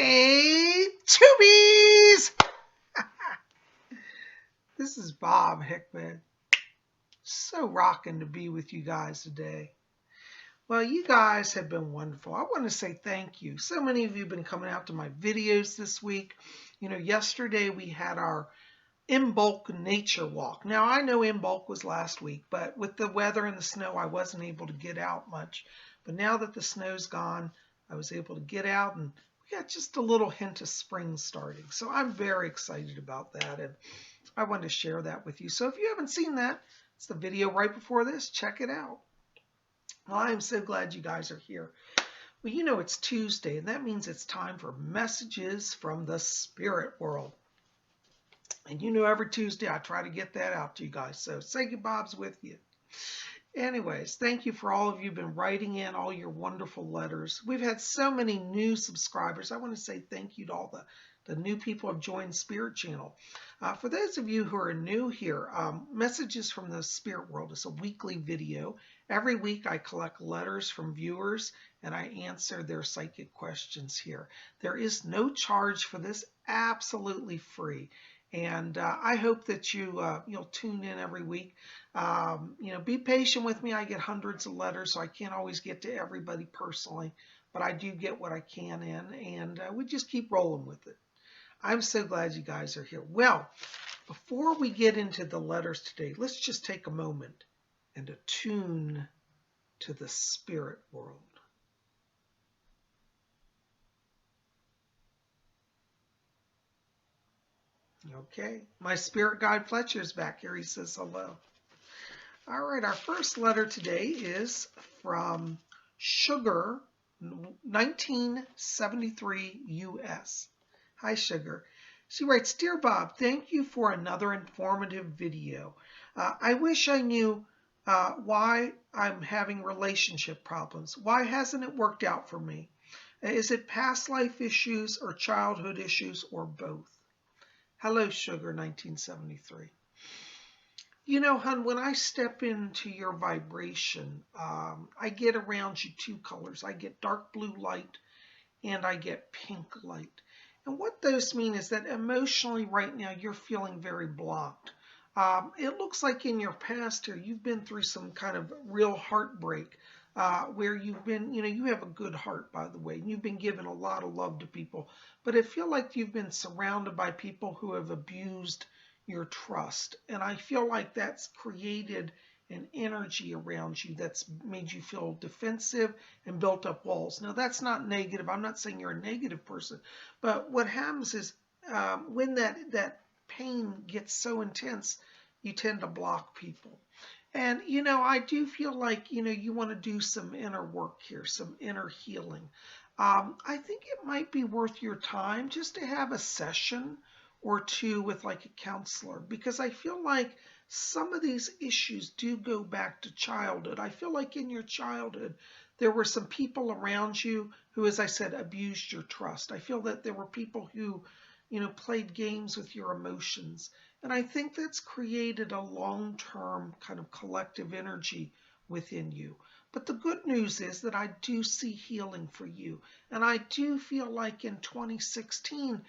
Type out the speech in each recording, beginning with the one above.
Hey, Tubies! This is Bob Hickman. So rocking to be with you guys today. Well, you guys have been wonderful. I want to say thank you. So many of you have been coming out to my videos this week. Yesterday we had our In Bulk nature walk. Now, I know In Bulk was last week, but with the weather and the snow, I wasn't able to get out much. But now that the snow's gone, I was able to get out, and we got just a little hint of spring starting. So I'm very excited about that, and I wanted to share that with you. So if you haven't seen that, it's the video right before this. Check it out. Well, I am so glad you guys are here. Well, it's Tuesday, and that means it's time for messages from the spirit world. And every Tuesday I try to get that out to you guys. So say Bob's with you. Anyways, thank you for all of you who've been writing in all your wonderful letters. We've had so many new subscribers. I want to say thank you to all the new people who have joined Spirit Channel. For those of you who are new here, Messages from the Spirit World is a weekly video. Every week I collect letters from viewers and I answer their psychic questions here. There is no charge for this, absolutely free. And I hope that you'll tune in every week. Be patient with me. I get hundreds of letters, so I can't always get to everybody personally, but I do get what I can in, and we just keep rolling with it. I'm so glad you guys are here. Well, before we get into the letters today, let's just take a moment and attune to the spirit world. Okay, my spirit guide Fletcher is back here. He says hello. All right, our first letter today is from Sugar, 1973 US. Hi, Sugar. She writes, Dear Bob, thank you for another informative video. I wish I knew why I'm having relationship problems. Why hasn't it worked out for me? Is it past life issues or childhood issues or both? Hello, Sugar, 1973. Hun, when I step into your vibration, I get around you two colors. I get dark blue light and I get pink light. And what those mean is that emotionally right now you're feeling very blocked. It looks like in your past here you've been through some kind of real heartbreak where you've been, you have a good heart, by the way, and you've been giving a lot of love to people. But it feels like you've been surrounded by people who have abused your trust. And I feel like that's created an energy around you that's made you feel defensive and built up walls. Now, that's not negative. I'm not saying you're a negative person. But what happens is when that pain gets so intense, you tend to block people. And, I do feel like, you want to do some inner work here, some inner healing. I think it might be worth your time just to have a session or two with like a counselor, because I feel like some of these issues do go back to childhood. I feel like in your childhood, there were some people around you who, as I said, abused your trust. I feel that there were people who, played games with your emotions. And I think that's created a long-term kind of collective energy within you. But the good news is that I do see healing for you. And I do feel like in 2016,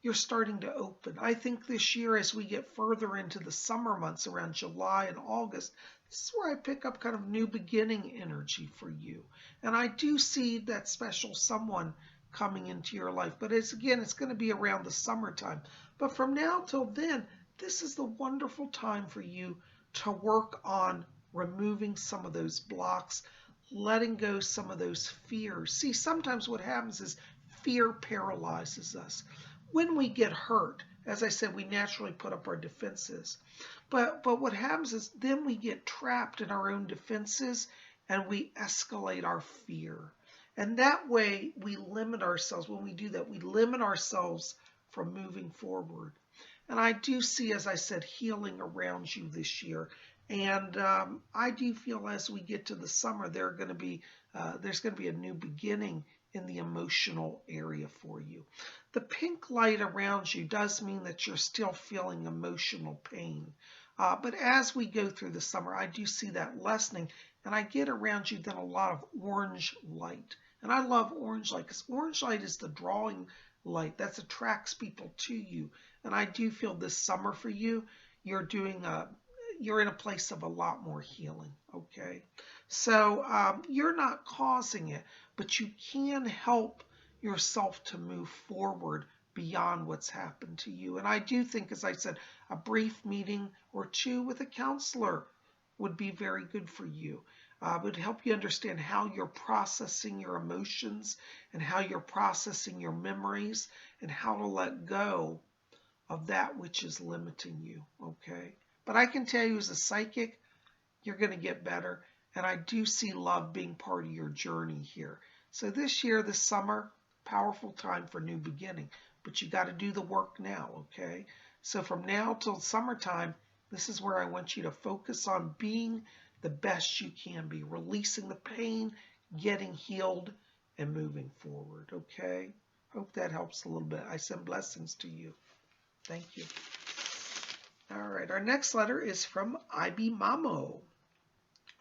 you're starting to open. I think this year, as we get further into the summer months around July and August, this is where I pick up kind of new beginning energy for you. And I do see that special someone coming into your life. But it's going to be around the summertime. But from now till then, this is the wonderful time for you to work on removing some of those blocks, letting go some of those fears. See, sometimes what happens is fear paralyzes us. When we get hurt, as I said, we naturally put up our defenses. But what happens is then we get trapped in our own defenses and we escalate our fear. And that way we limit ourselves. When we do that, we limit ourselves from moving forward. And I do see, as I said, healing around you this year. And I do feel as we get to the summer, there's going to be a new beginning in the emotional area for you. The pink light around you does mean that you're still feeling emotional pain. But as we go through the summer, I do see that lessening. And I get around you then a lot of orange light. And I love orange light because orange light is the drawing light that attracts people to you. And I do feel this summer for you, you're in a place of a lot more healing. Okay, so you're not causing it, but you can help yourself to move forward beyond what's happened to you. And I do think, as I said, a brief meeting or two with a counselor would be very good for you. It would help you understand how you're processing your emotions and how you're processing your memories and how to let go of that which is limiting you, okay? But I can tell you as a psychic, you're going to get better. And I do see love being part of your journey here. So this year, this summer, powerful time for new beginning. But you got to do the work now, okay? So from now till summertime, this is where I want you to focus on being the best you can be, releasing the pain, getting healed, and moving forward, okay? Hope that helps a little bit. I send blessings to you. Thank you. All right, our next letter is from IB Mamo.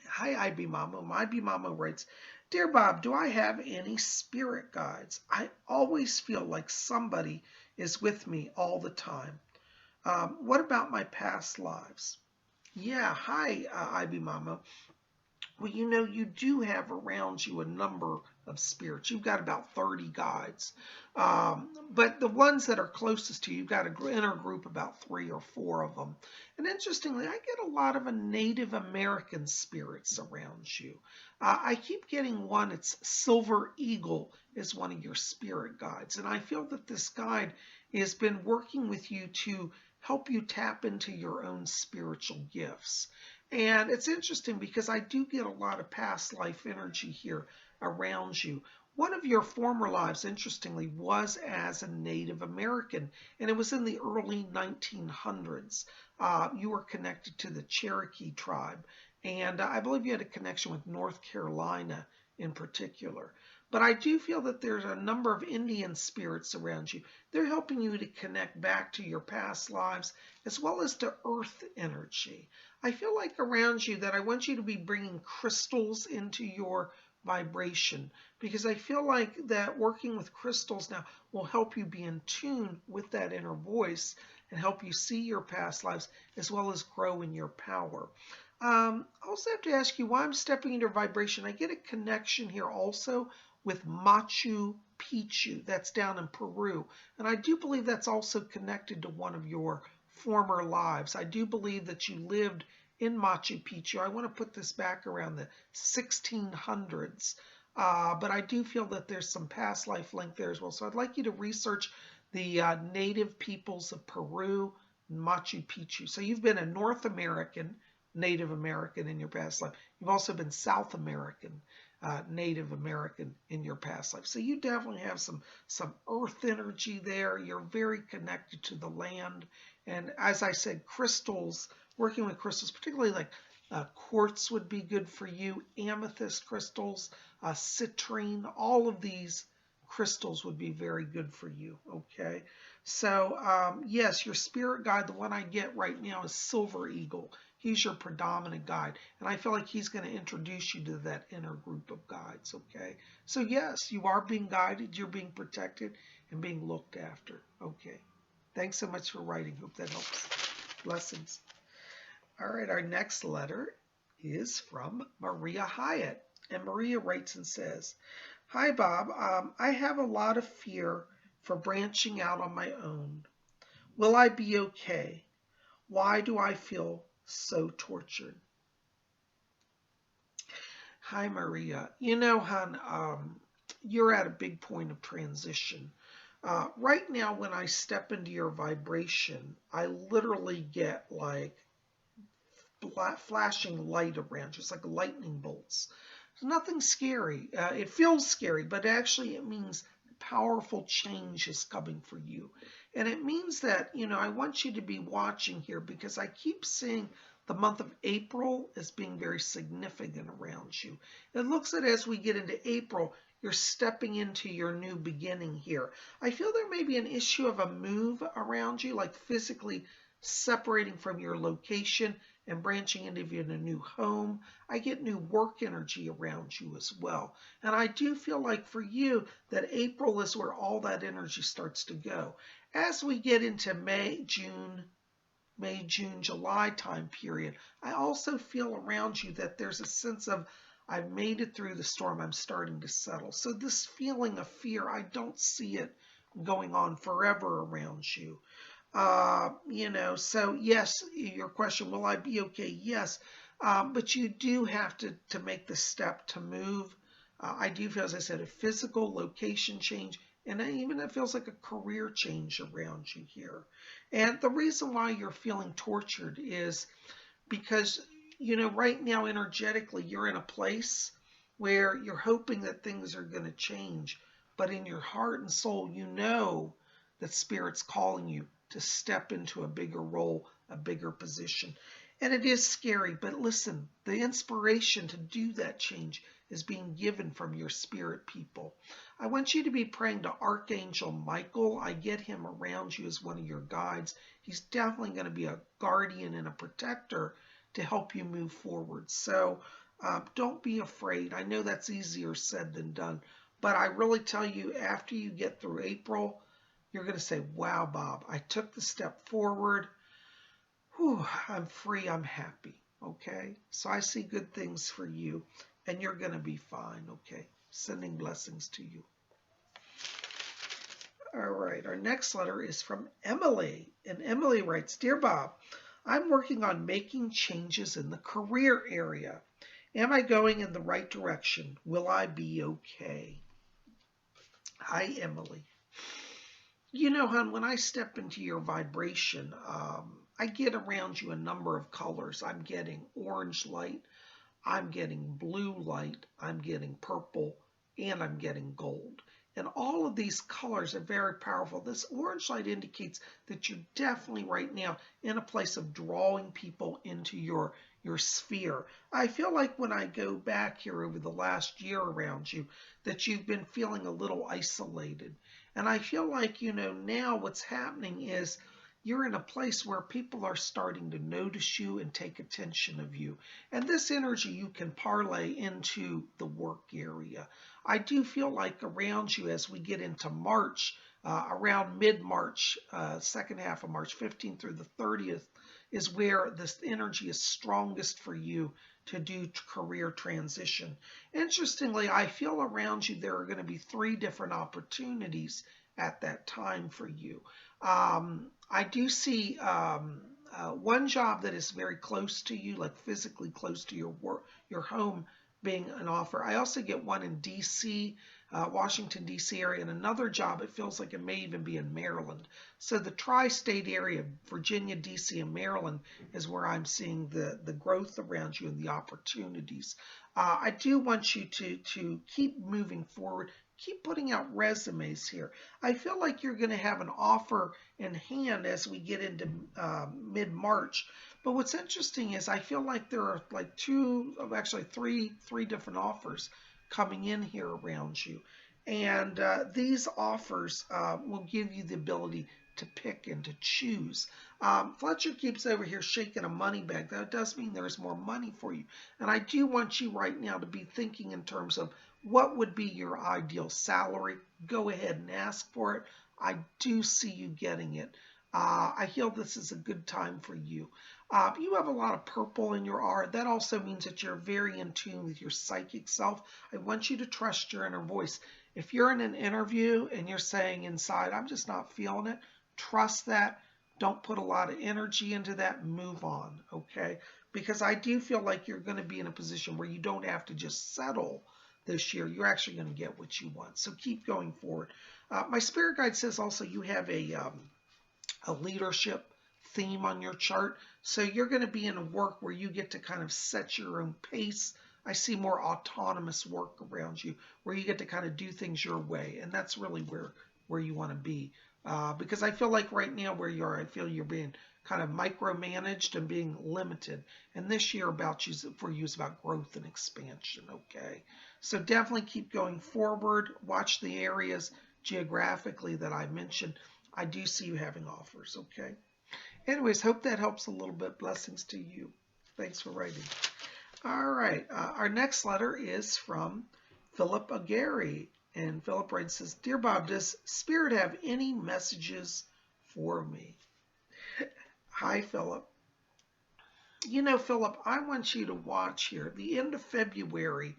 Hi, IB Mamo. IB Mamo writes, Dear Bob, do I have any spirit guides? I always feel like somebody is with me all the time. What about my past lives? Yeah, hi, IB Mamo. Well, you know, you do have around you a number of spirits. You've got about 30 guides. But the ones that are closest to you, you've got an inner group, about 3 or 4 of them. And interestingly, I get a lot of Native American spirits around you. I keep getting one, it's Silver Eagle is one of your spirit guides. And I feel that this guide has been working with you to help you tap into your own spiritual gifts. And it's interesting because I do get a lot of past life energy here around you. One of your former lives, interestingly, was as a Native American, and it was in the early 1900s. You were connected to the Cherokee tribe, and I believe you had a connection with North Carolina in particular. But I do feel that there's a number of Indian spirits around you. They're helping you to connect back to your past lives as well as to earth energy. I feel like around you that I want you to be bringing crystals into your vibration because I feel like that working with crystals now will help you be in tune with that inner voice and help you see your past lives as well as grow in your power. I also have to ask you why I'm stepping into vibration. I get a connection here also with Machu Picchu. That's down in Peru. And I do believe that's also connected to one of your former lives. I do believe that you lived in Machu Picchu. I want to put this back around the 1600s. But I do feel that there's some past life link there as well. So I'd like you to research the native peoples of Peru, Machu Picchu. So you've been a North American, Native American in your past life. You've also been South American, Native American in your past life. So you definitely have some earth energy there. You're very connected to the land. And as I said, crystals, working with crystals, particularly like quartz would be good for you, amethyst crystals, citrine, all of these crystals would be very good for you, okay? So, yes, your spirit guide, the one I get right now is Silver Eagle. He's your predominant guide, and I feel like he's going to introduce you to that inner group of guides, okay? So, yes, you are being guided, you're being protected, and being looked after, okay? Thanks so much for writing. Hope that helps. Blessings. All right, our next letter is from Maria Hyatt. And Maria writes and says, Hi, Bob. I have a lot of fear for branching out on my own. Will I be okay? Why do I feel so tortured? Hi, Maria. You know, hon, you're at a big point of transition. Right now, when I step into your vibration, I literally get like flashing light around you. It's like lightning bolts. There's nothing scary. It feels scary, but actually it means powerful change is coming for you. And it means that, you know, I want you to be watching here because I keep seeing the month of April as being very significant around you. It looks that as we get into April, you're stepping into your new beginning here. I feel there may be an issue of a move around you, like physically separating from your location and branching into a new home. I get new work energy around you as well. And I do feel like for you that April is where all that energy starts to go. As we get into May, June, July time period, I also feel around you that there's a sense of I've made it through the storm, I'm starting to settle. So this feeling of fear, I don't see it going on forever around you. So yes, your question, will I be okay? Yes, but you do have to make the step to move. I do feel, as I said, a physical location change, and even it feels like a career change around you here. And the reason why you're feeling tortured is because, right now energetically, you're in a place where you're hoping that things are going to change, but in your heart and soul, you know that Spirit's calling you to step into a bigger role, a bigger position. And it is scary, but listen, the inspiration to do that change is being given from your spirit people. I want you to be praying to Archangel Michael. I get him around you as one of your guides. He's definitely going to be a guardian and a protector to help you move forward. So don't be afraid. I know that's easier said than done, but I really tell you, after you get through April, you're going to say, wow, Bob, I took the step forward. Whew, I'm free, I'm happy, okay? So I see good things for you, and you're going to be fine, okay? Sending blessings to you. All right, our next letter is from Emily, and Emily writes, Dear Bob, I'm working on making changes in the career area. Am I going in the right direction? Will I be okay? Hi, Emily. Hon, when I step into your vibration, I get around you a number of colors. I'm getting orange light, I'm getting blue light, I'm getting purple, and I'm getting gold. And all of these colors are very powerful. This orange light indicates that you're definitely right now in a place of drawing people into your sphere. I feel like when I go back here over the last year around you, that you've been feeling a little isolated. And I feel like, now what's happening is you're in a place where people are starting to notice you and take attention of you. And this energy you can parlay into the work area. I do feel like around you as we get into March, around mid-March, second half of March, 15th through the 30th, is where this energy is strongest for you to do career transition. Interestingly, I feel around you there are going to be 3 different opportunities at that time for you. I do see one job that is very close to you, like physically close to your work, your home, being an offer. I also get one in D.C., Washington, D.C. area, and another job, it feels like it may even be in Maryland. So the tri-state area, Virginia, D.C., and Maryland, is where I'm seeing the growth around you and the opportunities. I do want you to keep moving forward. Keep putting out resumes here. I feel like you're going to have an offer in hand as we get into mid-March. But what's interesting is I feel like there are like three different offers coming in here around you. And these offers will give you the ability to pick and to choose. Fletcher keeps over here shaking a money bag. That does mean there's more money for you. And I do want you right now to be thinking in terms of what would be your ideal salary. Go ahead and ask for it. I do see you getting it. I feel this is a good time for you. You have a lot of purple in your aura. That also means that you're very in tune with your psychic self. I want you to trust your inner voice. If you're in an interview and you're saying inside, I'm just not feeling it, trust that. Don't put a lot of energy into that. Move on, okay? Because I do feel like you're going to be in a position where you don't have to just settle this year. You're actually going to get what you want. So keep going forward. My spirit guide says also you have a leadership theme on your chart. So you're going to be in a work where you get to kind of set your own pace. I see more autonomous work around you where you get to kind of do things your way. And that's really where you want to be. Because I feel like right now where you are, I feel you're being kind of micromanaged and being limited. And this year for you is about growth and expansion, okay? So definitely keep going forward. Watch the areas geographically that I mentioned. I do see you having offers, okay? Anyways, hope that helps a little bit. Blessings to you. Thanks for writing. All right. Our next letter is from Philippa Gary. And Philip writes, says, Dear Bob, does Spirit have any messages for me? Hi, Philip. You know, Philip, I want you to watch here. At the end of February,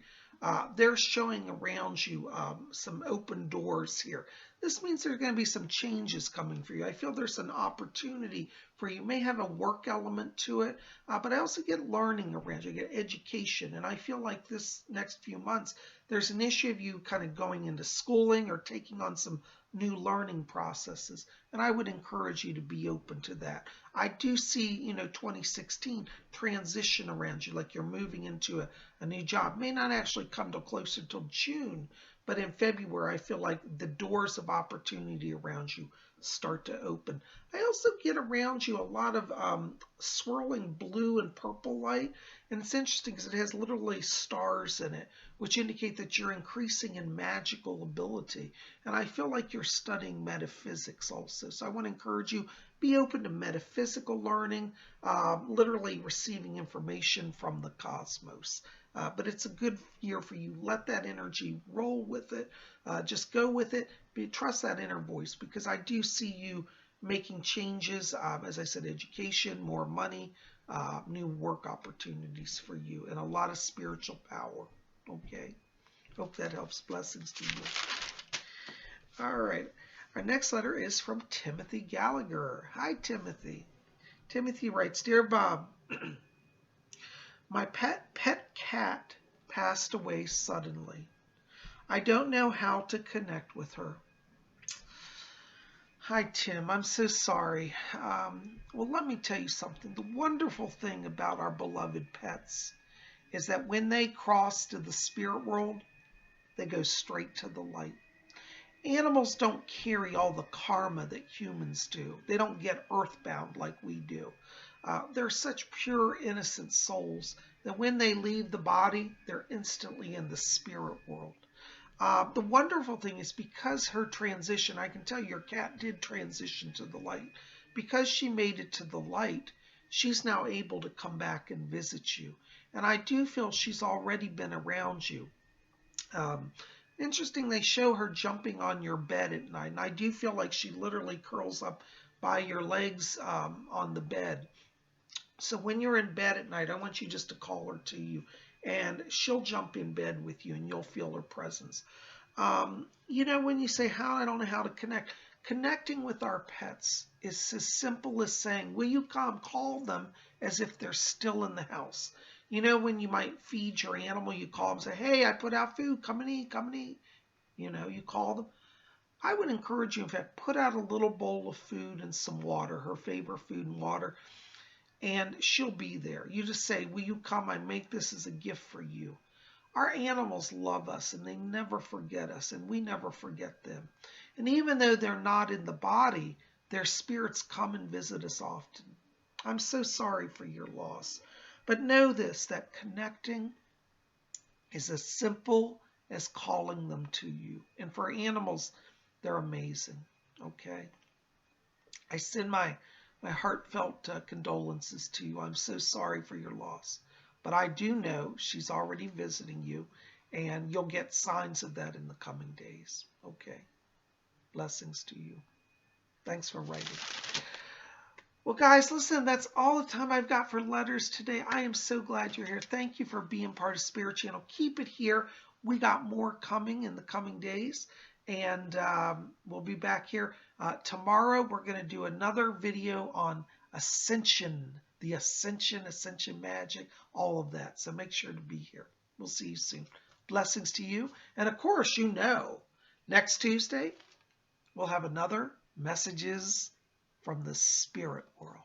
they're showing around you some open doors here. This means there's going to be some changes coming for you. I feel there's an opportunity for you. You may have a work element to it, but I also get learning around you. I get education, and I feel like this next few months, there's an issue of you kind of going into schooling or taking on some new learning processes, and I would encourage you to be open to that. I do see, 2016 transition around you, like you're moving into a new job. May not actually come till closer till June, but in February, I feel like the doors of opportunity around you start to open. I also get around you a lot of swirling blue and purple light, and it's interesting because it has literally stars in it, which indicate that you're increasing in magical ability. And I feel like you're studying metaphysics also. So I want to encourage you, be open to metaphysical learning, literally receiving information from the cosmos. But it's a good year for you. Let that energy roll with it. Just go with it. Trust that inner voice, because I do see you making changes. As I said, education, more money, new work opportunities for you, and a lot of spiritual power. Okay. Hope that helps. Blessings to you. All right. Our next letter is from Timothy Gallagher. Hi, Timothy. Timothy writes, Dear Bob, my pet cat passed away suddenly. I don't know how to connect with her. Hi, Tim. I'm so sorry. Well, let me tell you something. The wonderful thing about our beloved pets is that when they cross to the spirit world, they go straight to the light. Animals don't carry all the karma that humans do. They don't get earthbound like we do. They're such pure, innocent souls that when they leave the body, they're instantly in the spirit world. The wonderful thing is, because her transition, I can tell your cat did transition to the light. Because she made it to the light, she's now able to come back and visit you. And I do feel she's already been around you. Interesting, they show her jumping on your bed at night. And I do feel like she literally curls up by your legs on the bed. So when you're in bed at night, I want you just to call her to you, and she'll jump in bed with you, and you'll feel her presence. When you say, I don't know how to connect. Connecting with our pets is as simple as saying, will you come? Call them as if they're still in the house. When you might feed your animal, you call them and say, hey, I put out food. Come and eat. Come and eat. You call them. I would encourage you, in fact, put out a little bowl of food and some water, her favorite food and water, and she'll be there. You just say, will you come? I make this as a gift for you. Our animals love us, and they never forget us, and we never forget them. And even though they're not in the body, their spirits come and visit us often. I'm so sorry for your loss. But know this, that connecting is as simple as calling them to you. And for animals, they're amazing. Okay? I send my heartfelt condolences to you. I'm so sorry for your loss. But I do know she's already visiting you, and you'll get signs of that in the coming days. Okay? Blessings to you. Thanks for writing. Well, guys, listen, that's all the time I've got for letters today. I am so glad you're here. Thank you for being part of Spirit Channel. Keep it here. We got more coming in the coming days, and we'll be back here. Tomorrow, we're going to do another video on Ascension, the Ascension magic, all of that. So make sure to be here. We'll see you soon. Blessings to you. And of course, next Tuesday, we'll have another Messages from the Spirit World.